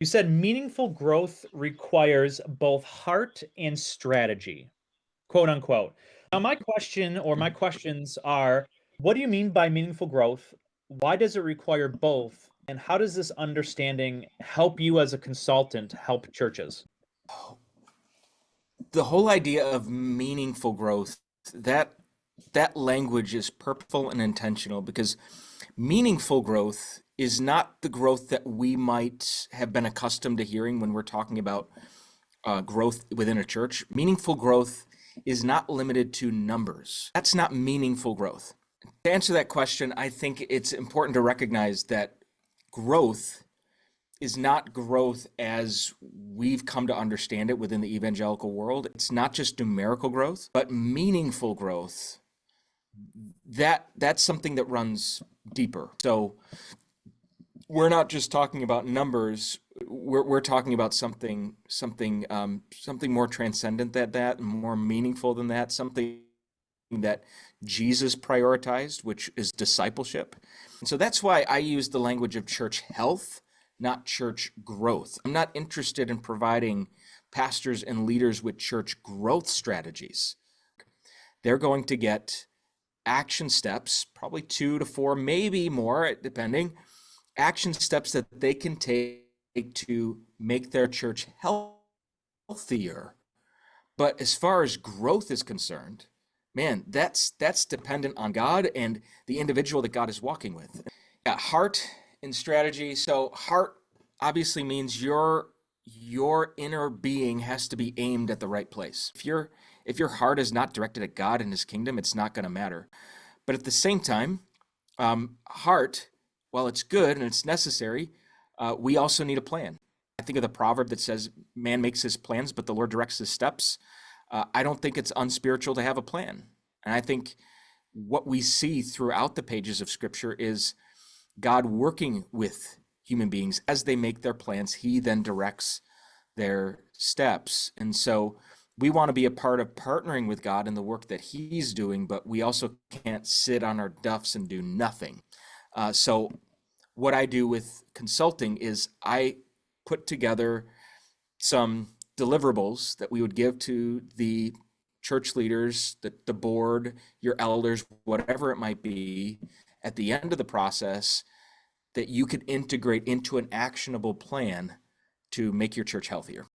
You said meaningful growth requires both heart and strategy, quote unquote. Now, my question or my questions are, what do you mean by meaningful growth? Why does it require both? And how does this understanding help you as a consultant help churches? The whole idea of meaningful growth, that that language is purposeful and intentional because meaningful growth is not the growth that we might have been accustomed to hearing when we're talking about growth within a church. Meaningful growth is not limited to numbers. That's not meaningful growth. To answer that question, I think it's important to recognize that growth is not growth as we've come to understand it within the evangelical world. It's not just numerical growth, but meaningful growth. That's something that runs deeper. So we're not just talking about numbers. We're talking about something more transcendent than that, and more meaningful than that. Something that Jesus prioritized, which is discipleship. And so that's why I use the language of church health, not church growth. I'm not interested in providing pastors and leaders with church growth strategies. They're going to get action steps, probably 2 to 4, maybe more, depending, action steps that they can take to make their church healthier. But as far as growth is concerned, man, that's dependent on God and the individual that God is walking with. Heart and strategy. So heart obviously means your inner being has to be aimed at the right place. If your heart is not directed at God and his kingdom, it's not going to matter. But at the same time, heart, while it's good and it's necessary, we also need a plan. I think of the proverb that says, man makes his plans, but the Lord directs his steps. I don't think it's unspiritual to have a plan. And I think what we see throughout the pages of Scripture is God working with human beings as they make their plans. He then directs their steps. And so we want to be a part of partnering with God in the work that he's doing, but we also can't sit on our duffs and do nothing. So what I do with consulting is I put together some deliverables that we would give to the church leaders, the board, your elders, whatever it might be, at the end of the process that you could integrate into an actionable plan to make your church healthier.